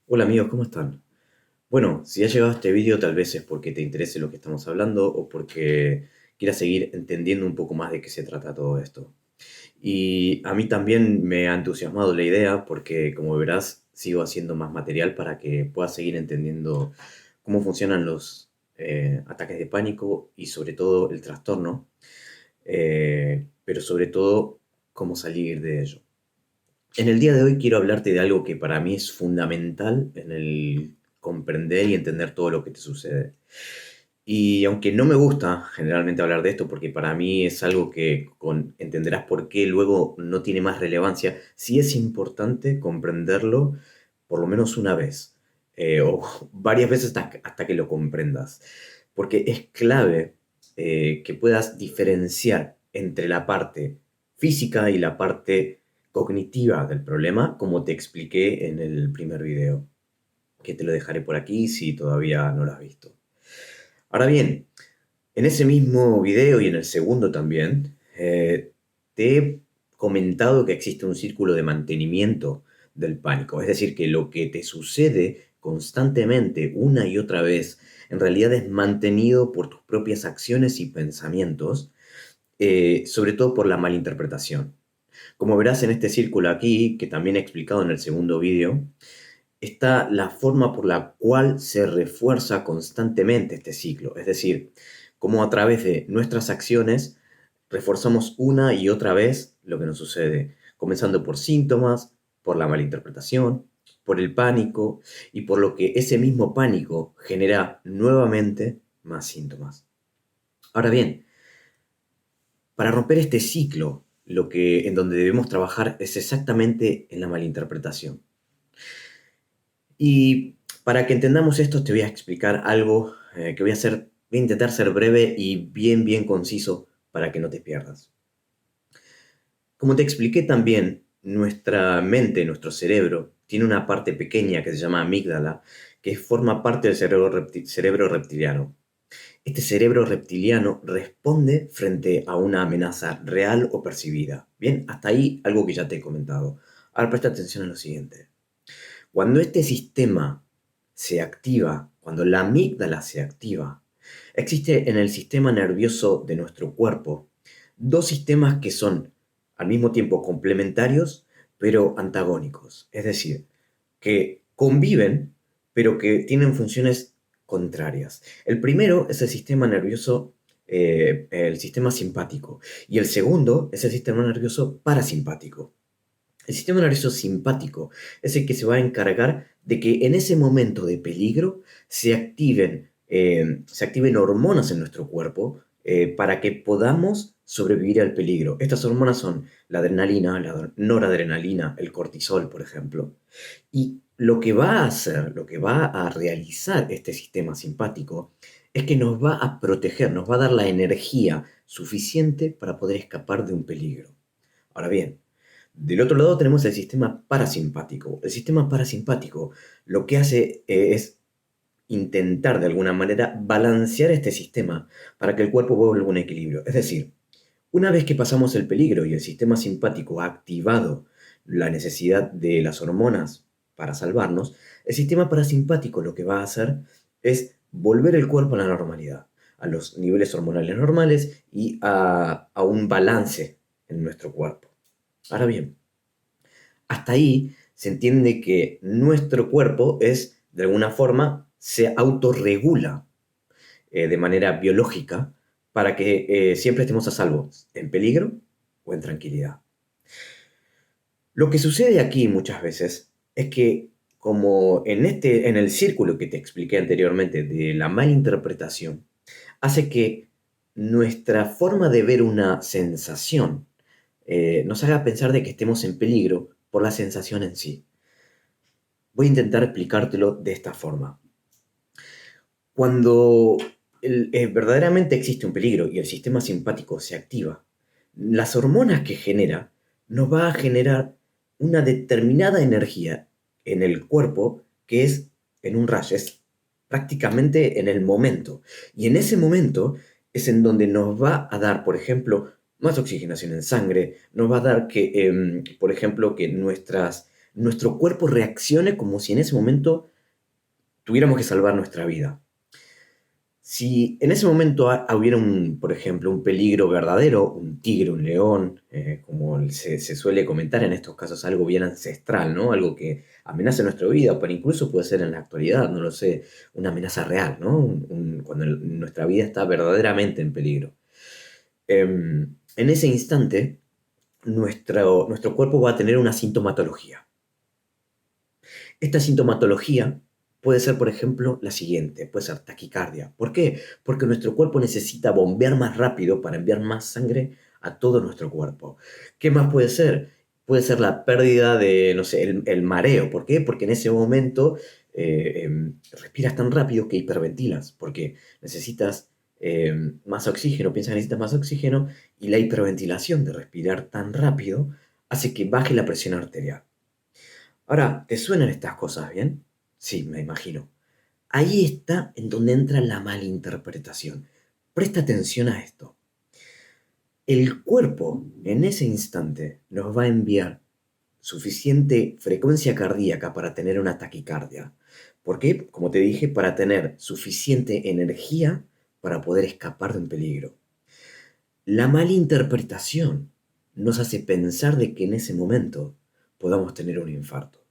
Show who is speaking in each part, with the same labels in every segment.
Speaker 1: Hola amigos, ¿cómo están? Bueno, si has llegado a este vídeo tal vez es porque te interese lo que estamos hablando o porque quieras seguir entendiendo un poco más de qué se trata todo esto. Y a mí también me ha entusiasmado la idea porque, como verás, sigo haciendo más material para que puedas seguir entendiendo cómo funcionan los ataques de pánico y sobre todo el trastorno, pero sobre todo cómo salir de ello. En el día de hoy quiero hablarte de algo que para mí es fundamental en el comprender y entender todo lo que te sucede. Y aunque no me gusta generalmente hablar de esto, porque para mí es algo que entenderás por qué luego no tiene más relevancia, sí es importante comprenderlo por lo menos una vez, o varias veces hasta que lo comprendas, porque es clave que puedas diferenciar entre la parte física y la parte cognitiva del problema, como te expliqué en el primer video, que te lo dejaré por aquí si todavía no lo has visto. Ahora bien, en ese mismo video y en el segundo también, te he comentado que existe un círculo de mantenimiento del pánico. Es decir, que lo que te sucede constantemente una y otra vez, en realidad es mantenido por tus propias acciones y pensamientos, sobre todo por la malinterpretación. Como verás en este círculo aquí, que también he explicado en el segundo vídeo, está la forma por la cual se refuerza constantemente este ciclo. Es decir, cómo a través de nuestras acciones reforzamos una y otra vez lo que nos sucede, comenzando por síntomas, por la malinterpretación, por el pánico y por lo que ese mismo pánico genera nuevamente más síntomas. Ahora bien, para romper este ciclo, en donde debemos trabajar es exactamente en la malinterpretación. Y para que entendamos esto, te voy a explicar algo que voy a intentar ser breve y bien conciso para que no te pierdas. Como te expliqué también, nuestra mente, nuestro cerebro, tiene una parte pequeña que se llama amígdala, que forma parte del cerebro reptiliano. Este cerebro reptiliano responde frente a una amenaza real o percibida. Bien, hasta ahí algo que ya te he comentado. Ahora presta atención a lo siguiente. Cuando este sistema se activa, cuando la amígdala se activa, existe en el sistema nervioso de nuestro cuerpo dos sistemas que son al mismo tiempo complementarios pero antagónicos. Es decir, que conviven pero que tienen funciones contrarias. El primero es el sistema nervioso, el sistema simpático, y el segundo es el sistema nervioso parasimpático. El sistema nervioso simpático es el que se va a encargar de que en ese momento de peligro se activen hormonas en nuestro cuerpo para que podamos sobrevivir al peligro. Estas hormonas son la adrenalina, la noradrenalina, el cortisol, por ejemplo. Y lo que va a hacer, lo que va a realizar este sistema simpático es que nos va a proteger, nos va a dar la energía suficiente para poder escapar de un peligro. Ahora bien, del otro lado tenemos el sistema parasimpático. El sistema parasimpático lo que hace es intentar de alguna manera balancear este sistema para que el cuerpo vuelva a un equilibrio. Es decir, una vez que pasamos el peligro y el sistema simpático ha activado la necesidad de las hormonas para salvarnos, el sistema parasimpático lo que va a hacer es volver el cuerpo a la normalidad, a los niveles hormonales normales y a un balance en nuestro cuerpo. Ahora bien, hasta ahí se entiende que nuestro cuerpo de alguna forma, se autorregula de manera biológica para que siempre estemos a salvo, en peligro o en tranquilidad. Lo que sucede aquí muchas veces es que, como en el círculo que te expliqué anteriormente de la malinterpretación, hace que nuestra forma de ver una sensación nos haga pensar de que estemos en peligro por la sensación en sí. Voy a intentar explicártelo de esta forma. Cuando verdaderamente existe un peligro y el sistema simpático se activa, las hormonas que genera nos va a generar una determinada energía en el cuerpo que es en un rush, es prácticamente en el momento. Y en ese momento es en donde nos va a dar, por ejemplo, más oxigenación en sangre, nos va a dar que, por ejemplo, que nuestro cuerpo reaccione como si en ese momento tuviéramos que salvar nuestra vida. Si en ese momento hubiera, por ejemplo, un peligro verdadero, un tigre, un león, como se suele comentar en estos casos, algo bien ancestral, ¿no? Algo que amenaza nuestra vida, pero incluso puede ser en la actualidad, no lo sé, una amenaza real, ¿no? Cuando nuestra vida está verdaderamente en peligro. En ese instante, nuestro cuerpo va a tener una sintomatología. Esta sintomatología puede ser, por ejemplo, la siguiente, puede ser taquicardia. ¿Por qué? Porque nuestro cuerpo necesita bombear más rápido para enviar más sangre a todo nuestro cuerpo. ¿Qué más puede ser? Puede ser la pérdida de, no sé, el mareo. ¿Por qué? Porque en ese momento respiras tan rápido que hiperventilas, porque necesitas más oxígeno, piensas que necesitas más oxígeno y la hiperventilación de respirar tan rápido hace que baje la presión arterial. Ahora, ¿te suenan estas cosas bien? Sí, me imagino. Ahí está en donde entra la malinterpretación. Presta atención a esto. El cuerpo en ese instante nos va a enviar suficiente frecuencia cardíaca para tener una taquicardia. ¿Por qué? Como te dije, para tener suficiente energía para poder escapar de un peligro. La malinterpretación nos hace pensar de que en ese momento podamos tener un infarto.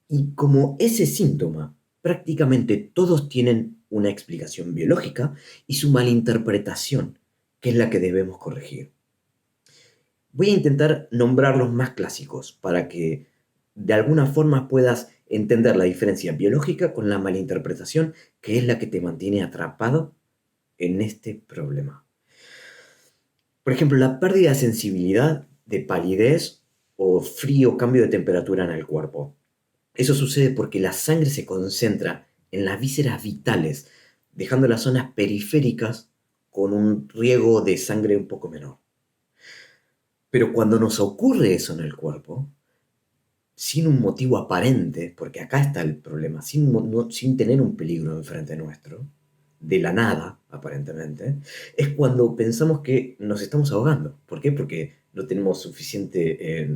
Speaker 1: Y como ese síntoma, prácticamente todos tienen una explicación biológica y su malinterpretación, que es la que debemos corregir. Voy a intentar nombrar los más clásicos para que de alguna forma puedas entender la diferencia biológica con la malinterpretación, que es la que te mantiene atrapado en este problema. Por ejemplo, la pérdida de sensibilidad, de palidez o frío, cambio de temperatura en el cuerpo. Eso sucede porque la sangre se concentra en las vísceras vitales, dejando las zonas periféricas con un riego de sangre un poco menor. Pero cuando nos ocurre eso en el cuerpo, sin un motivo aparente, porque acá está el problema, sin tener un peligro enfrente nuestro, de la nada, aparentemente, es cuando pensamos que nos estamos ahogando. ¿Por qué? Porque no tenemos suficiente,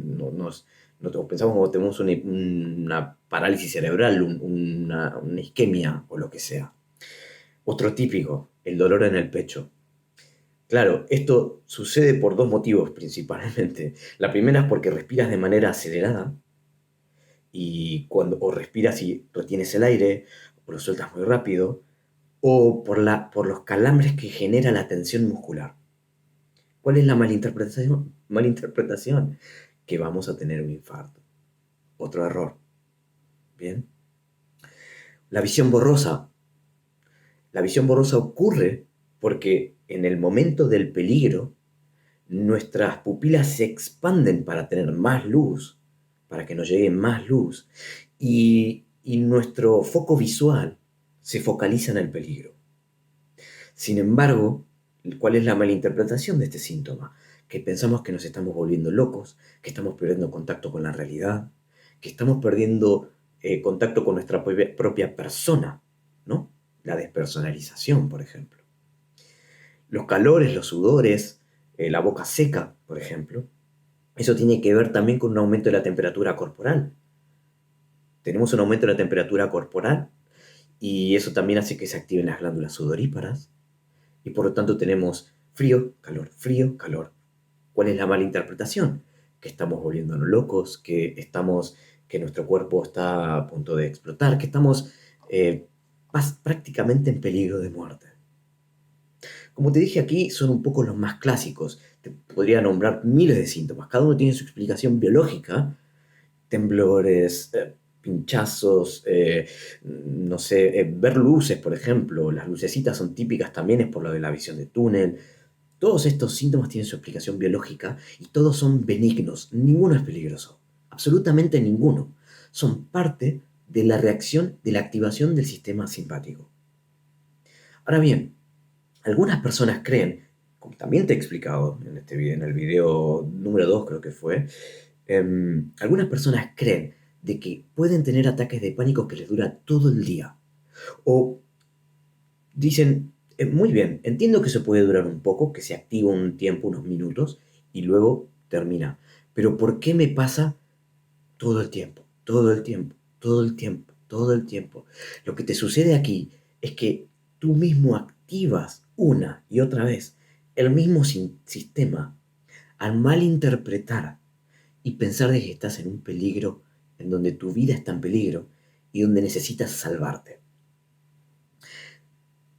Speaker 1: o pensamos que tenemos una parálisis cerebral, una isquemia o lo que sea. Otro típico, el dolor en el pecho. Claro, esto sucede por dos motivos principalmente. La primera es porque respiras de manera acelerada y cuando o respiras y retienes el aire o lo sueltas muy rápido, o por los calambres que genera la tensión muscular. ¿Cuál es la malinterpretación? Malinterpretación, que vamos a tener un infarto. Otro error. Bien. La visión borrosa. La visión borrosa ocurre porque en el momento del peligro, nuestras pupilas se expanden para tener más luz, para que nos llegue más luz, y nuestro foco visual se focaliza en el peligro. Sin embargo, ¿cuál es la malinterpretación de este síntoma? Que pensamos que nos estamos volviendo locos, que estamos perdiendo contacto con la realidad, que estamos perdiendo contacto con nuestra propia persona, ¿no? La despersonalización, por ejemplo. Los calores, los sudores, la boca seca, por ejemplo. Eso tiene que ver también con un aumento de la temperatura corporal. Tenemos un aumento de la temperatura corporal y eso también hace que se activen las glándulas sudoríparas y por lo tanto tenemos frío, calor, frío, calor. ¿Cuál es la mala interpretación? Que estamos volviéndonos locos, que nuestro cuerpo está a punto de explotar, que estamos prácticamente en peligro de muerte. Como te dije aquí, son un poco los más clásicos. Te podría nombrar miles de síntomas. Cada uno tiene su explicación biológica. Temblores, pinchazos, no sé, ver luces, por ejemplo. Las lucecitas son típicas también, es por lo de la visión de túnel. Todos estos síntomas tienen su explicación biológica y todos son benignos. Ninguno es peligroso. Absolutamente ninguno. Son parte de la reacción de la activación del sistema simpático. Ahora bien, algunas personas creen, como también te he explicado en este video, en el video número 2 creo que fue, algunas personas creen de que pueden tener ataques de pánico que les dura todo el día. O dicen, muy bien, entiendo que eso puede durar un poco, que se activa un tiempo, unos minutos, y luego termina. Pero ¿por qué me pasa todo el tiempo, todo el tiempo, todo el tiempo, todo el tiempo. Lo que te sucede aquí es que tú mismo activas una y otra vez el mismo sistema al malinterpretar y pensar de que estás en un peligro, en donde tu vida está en peligro y donde necesitas salvarte.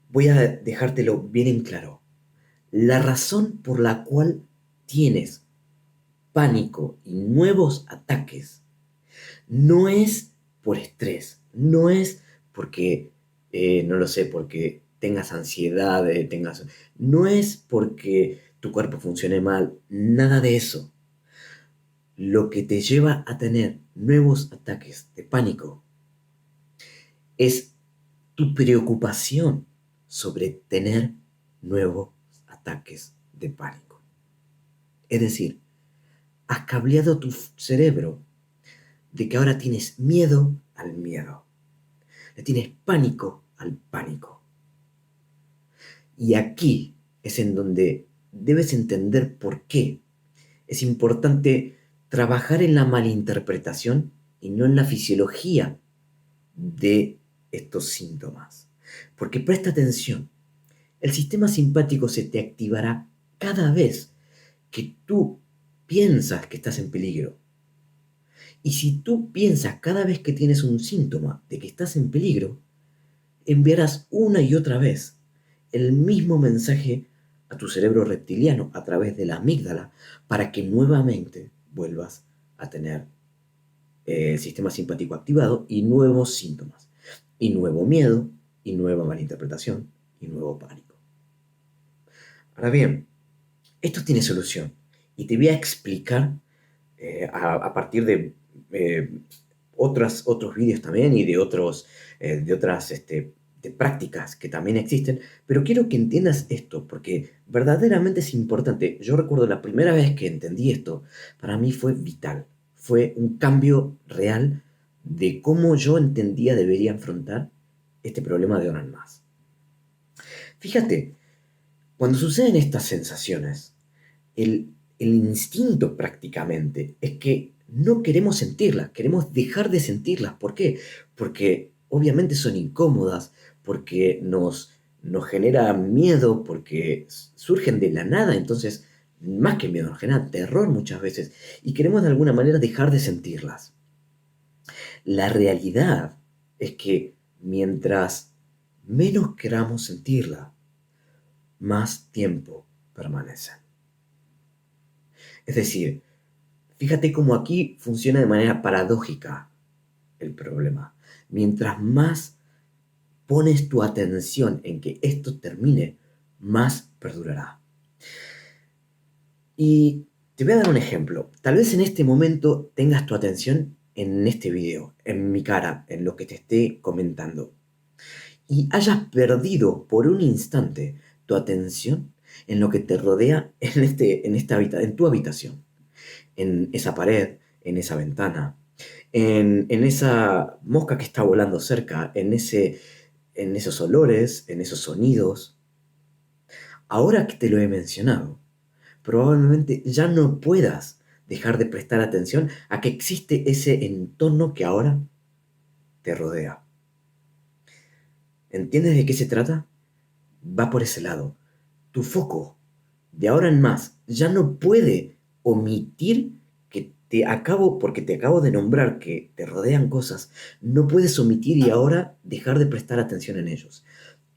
Speaker 1: Voy a dejártelo bien en claro. La razón por la cual tienes pánico y nuevos ataques no es por estrés, no es porque, no lo sé, porque tengas ansiedad, no es porque tu cuerpo funcione mal, nada de eso. Lo que te lleva a tener nuevos ataques de pánico es tu preocupación sobre tener nuevos ataques de pánico. Es decir, has cableado tu cerebro de que ahora tienes miedo al miedo, le tienes pánico al pánico. Y aquí es en donde debes entender por qué es importante trabajar en la malinterpretación y no en la fisiología de estos síntomas. Porque presta atención, el sistema simpático se te activará cada vez que tú piensas que estás en peligro. Y si tú piensas cada vez que tienes un síntoma de que estás en peligro, enviarás una y otra vez el mismo mensaje a tu cerebro reptiliano a través de la amígdala para que nuevamente vuelvas a tener el sistema simpático activado y nuevos síntomas, y nuevo miedo, y nueva malinterpretación, y nuevo pánico. Ahora bien, esto tiene solución y te voy a explicar a partir de otros vídeos también y de otras de prácticas que también existen, pero quiero que entiendas esto porque verdaderamente es importante. Yo recuerdo la primera vez que entendí esto, para mí fue vital, fue un cambio real de cómo yo entendía debería enfrentar este problema de ahora en más. Fíjate, cuando suceden estas sensaciones, el instinto prácticamente es que no queremos sentirlas, queremos dejar de sentirlas. ¿Por qué? Porque obviamente son incómodas, porque nos genera miedo, porque surgen de la nada, entonces más que miedo, nos genera terror muchas veces y queremos de alguna manera dejar de sentirlas. La realidad es que mientras menos queramos sentirla, más tiempo permanecen. Es decir, fíjate cómo aquí funciona de manera paradójica el problema. Mientras más pones tu atención en que esto termine, más perdurará. Y te voy a dar un ejemplo. Tal vez en este momento tengas tu atención en este video, en mi cara, en lo que te esté comentando. Y hayas perdido por un instante tu atención en lo que te rodea en tu habitación, en esa pared, en esa ventana, en esa mosca que está volando cerca, en esos olores, en esos sonidos. Ahora que te lo he mencionado, probablemente ya no puedas dejar de prestar atención a que existe ese entorno que ahora te rodea. ¿Entiendes de qué se trata? Va por ese lado. Tu foco, de ahora en más, ya no puede omitir porque te acabo de nombrar que te rodean cosas, no puedes omitir y ahora dejar de prestar atención en ellos.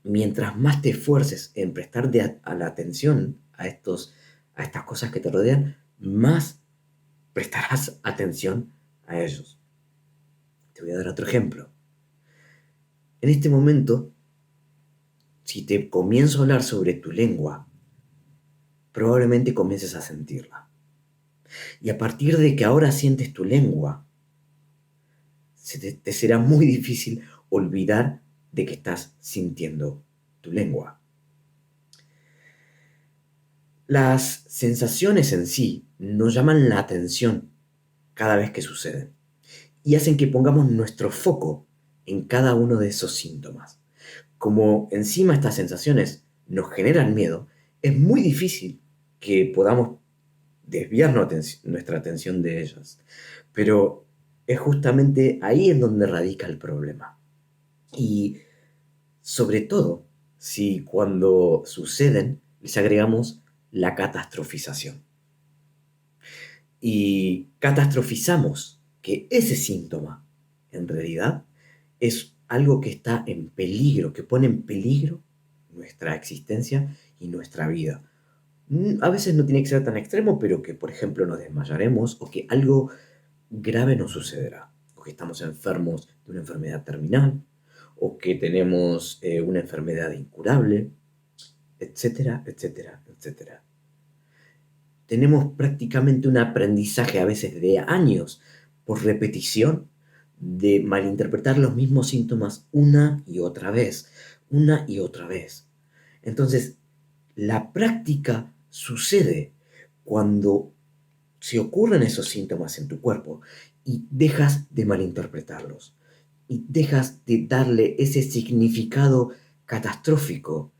Speaker 1: Mientras más te esfuerces en prestar a la atención a estas cosas que te rodean, más prestarás atención a ellos. Te voy a dar otro ejemplo. En este momento, si te comienzo a hablar sobre tu lengua, probablemente comiences a sentirla. Y a partir de que ahora sientes tu lengua, te será muy difícil olvidar de que estás sintiendo tu lengua. Las sensaciones en sí nos llaman la atención cada vez que suceden y hacen que pongamos nuestro foco en cada uno de esos síntomas. Como encima estas sensaciones nos generan miedo, es muy difícil que podamos desviar nuestra atención de ellas. Pero es justamente ahí en donde radica el problema. Y sobre todo, si cuando suceden les agregamos la catastrofización. Y catastrofizamos que ese síntoma, en realidad, es algo que está en peligro, que pone en peligro nuestra existencia y nuestra vida. A veces no tiene que ser tan extremo, pero que, por ejemplo, nos desmayaremos o que algo grave nos sucederá, o que estamos enfermos de una enfermedad terminal, o que tenemos una enfermedad incurable, etcétera, etcétera, etcétera. Tenemos prácticamente un aprendizaje a veces de años por repetición de malinterpretar los mismos síntomas una y otra vez, una y otra vez. Entonces, la práctica sucede cuando se ocurren esos síntomas en tu cuerpo y dejas de malinterpretarlos y dejas de darle ese significado catastrófico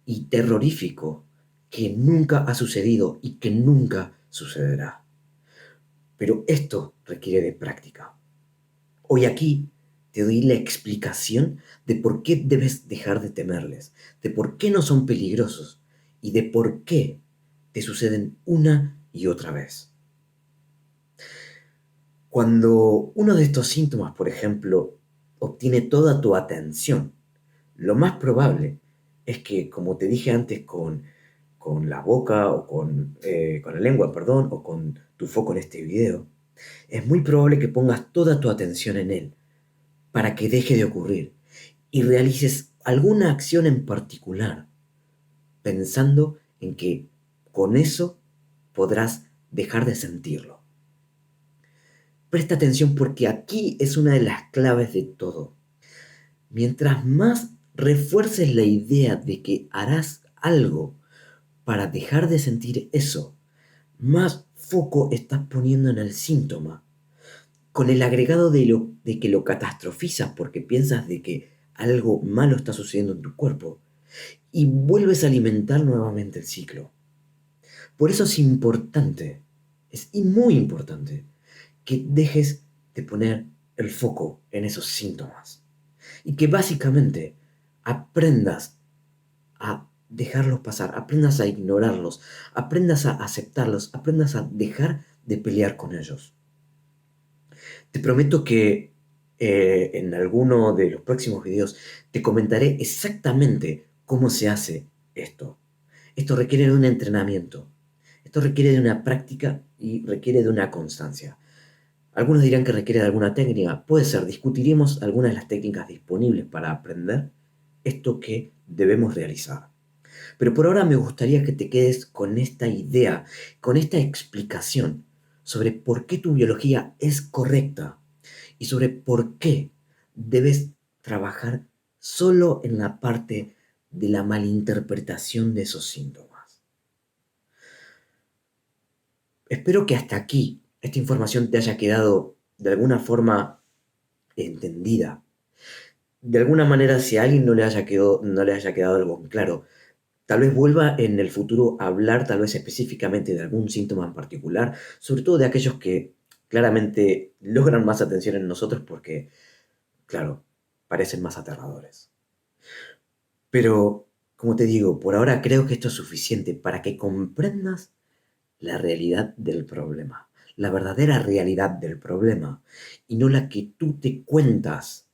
Speaker 1: y terrorífico que nunca ha sucedido y que nunca sucederá. Pero esto requiere de práctica. Hoy aquí te doy la explicación de por qué debes dejar de temerles, de por qué no son peligrosos y de por qué te suceden una y otra vez. Cuando uno de estos síntomas, por ejemplo, obtiene toda tu atención, lo más probable es que, como te dije antes, con la boca o con la lengua, perdón, o con tu foco en este video, es muy probable que pongas toda tu atención en él para que deje de ocurrir y realices alguna acción en particular, pensando en que con eso podrás dejar de sentirlo. Presta atención porque aquí es una de las claves de todo. Mientras más refuerces la idea de que harás algo para dejar de sentir eso, más foco estás poniendo en el síntoma, con el agregado de que lo catastrofizas porque piensas de que algo malo está sucediendo en tu cuerpo y vuelves a alimentar nuevamente el ciclo. Por eso es importante, es muy importante, que dejes de poner el foco en esos síntomas y que básicamente aprendas a dejarlos pasar, aprendas a ignorarlos, aprendas a aceptarlos, aprendas a dejar de pelear con ellos. Te prometo que en alguno de los próximos videos te comentaré exactamente cómo se hace esto. Esto requiere de un entrenamiento, esto requiere de una práctica y requiere de una constancia. Algunos dirán que requiere de alguna técnica. Puede ser, discutiremos algunas de las técnicas disponibles para aprender esto que debemos realizar. Pero por ahora me gustaría que te quedes con esta idea, con esta explicación sobre por qué tu biología es correcta y sobre por qué debes trabajar solo en la parte de la malinterpretación de esos síntomas. Espero que hasta aquí esta información te haya quedado de alguna forma entendida. De alguna manera, si a alguien no le haya quedado algo claro, tal vez vuelva en el futuro a hablar tal vez específicamente de algún síntoma en particular, sobre todo de aquellos que claramente logran más atención en nosotros porque, claro, parecen más aterradores. Pero, como te digo, por ahora creo que esto es suficiente para que comprendas la realidad del problema, la verdadera realidad del problema, y no la que tú te cuentas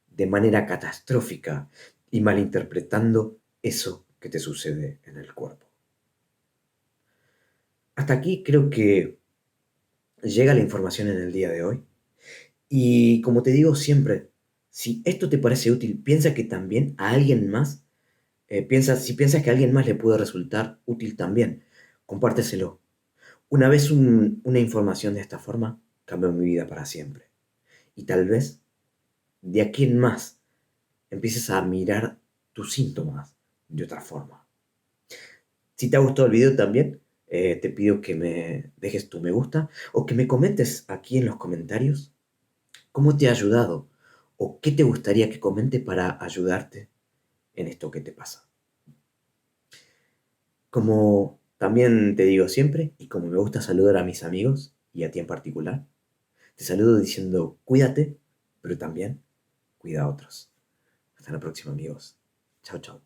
Speaker 1: de manera catastrófica y malinterpretando eso que te sucede en el cuerpo. Hasta aquí creo que llega la información en el día de hoy. Y como te digo siempre, si esto te parece útil, piensa que también a alguien más, si piensas que a alguien más le puede resultar útil también, compárteselo. Una vez una información de esta forma cambió mi vida para siempre. Y tal vez de aquí en más empieces a mirar tus síntomas de otra forma. Si te ha gustado el video también, te pido que me dejes tu me gusta o que me comentes aquí en los comentarios cómo te ha ayudado o qué te gustaría que comente para ayudarte en esto que te pasa. Como también te digo siempre, y como me gusta saludar a mis amigos y a ti en particular, Te saludo diciendo cuídate, pero también cuida a otros. Hasta la próxima, amigos. Chao, chao.